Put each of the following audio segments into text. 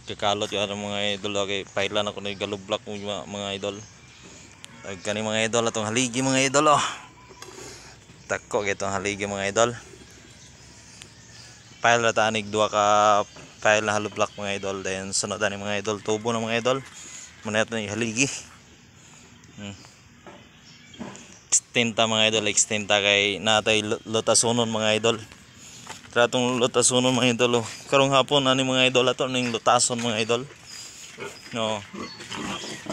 kakalot yung ano mga idol. Okay, pailan ako na galublak mo mga idol. Kani mga idol atong haligi mga idol oh. Tako gitong haligi mga idol. Pile na tanig dua ka pile na halublak mga idol. Then sunod ani mga idol tubo na mga idol. Manayat na haligi. Extenta mga idol, extenta kay natay lutasunon mga idol. Tratong lutasunon mga idol oh. Karong hapon ani mga idol ato ning lutason mga idol. No.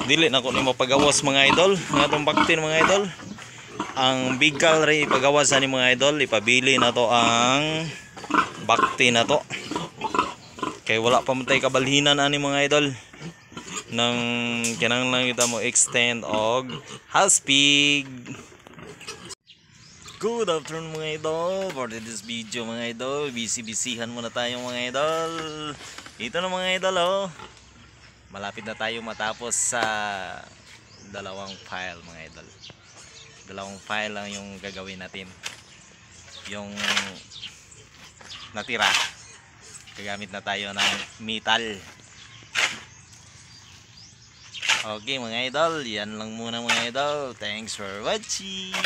Dili na ko ni mapagawas mga idol, nga tong baktin mga idol. Ang bigal ray ipagawas ani mga idol, ipabili na to ang bakti na to. Kay wala pa man tay kabalhinan ani mga idol. Nang kinahanglan kita mo extend og half-speed. Good afternoon mga idol. For this video mga idol, busy-busyhan muna tayo mga idol. Ito na mga idol oh. Malapit na tayo matapos sa dalawang file mga idol. Dalawang file lang yung gagawin natin. Yung natira, gagamit na tayo ng metal. Okay mga idol, yan lang muna mga idol. Thanks for watching.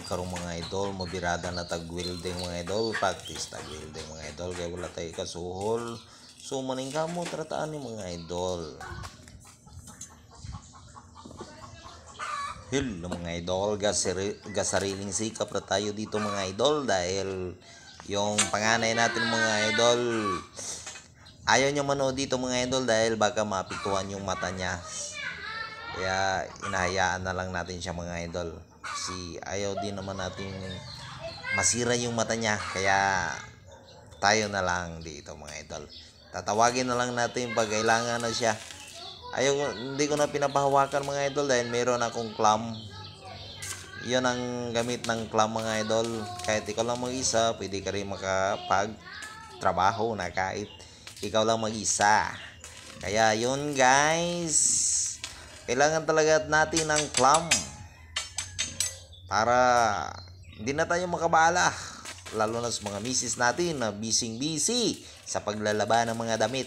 Karong mga idol, mabirada na tag-welding mga idol. Practice tag-welding mga idol. Kaya wala tayo kasuhol. So maning kamo trataan ni mga idol. Hello mga idol, gasariling sikap na tayo dito mga idol. Dahil yung panganay natin mga idol, ayaw niya manood dito mga idol dahil baka mapituan yung mata niya. Kaya inahayaan na lang natin siya mga idol. Kasi ayaw din naman natin masira yung mata niya. Kaya tayo na lang dito mga idol. Tatawagin na lang natin pag kailangan na siya. Hindi ko na pinapahawakan mga idol dahil meron akong clamp. Yun ang gamit ng clamp mga idol. Kahit ikaw lang mag-isa, pwede ka rin makapag-trabaho na kahit ikaw lang mag-isa. Kaya yun guys, kailangan talaga natin ng clamp para hindi na tayo makabala, lalo na sa mga misis natin na busy sa paglalaba ng mga damit.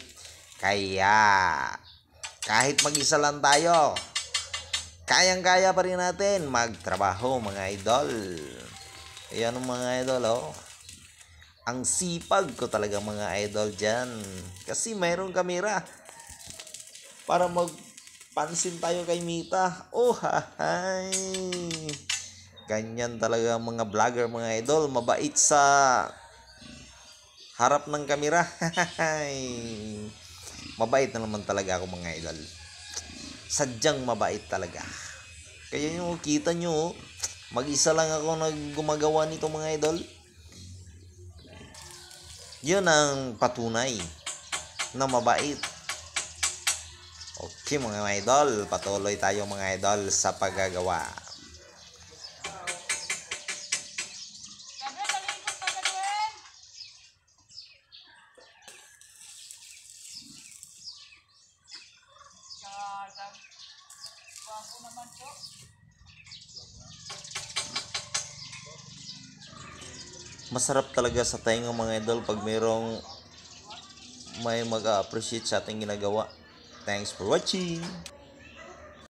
Kaya kahit mag-isa lang tayo, kayang-kaya pa rin natin magtrabaho mga idol. Ayan mga idol oh. Ang sipag ko talaga mga idol dyan. Kasi mayroong kamera para magpansin tayo kay Mita. Oh hahay. Ganyan talaga mga vlogger mga idol. Mabait sa harap ng kamera. Mabait na naman talaga ako mga idol. Sadyang mabait talaga. Kaya nyo kita nyo, mag-isa lang ako gumagawa nito mga idol. Yun ang patunay na mabait. Okay mga idol, patuloy tayo mga idol sa paggagawa. Masarap talaga sa tainga mga idol pag may mag-appreciate sa ating ginagawa. Thanks for watching.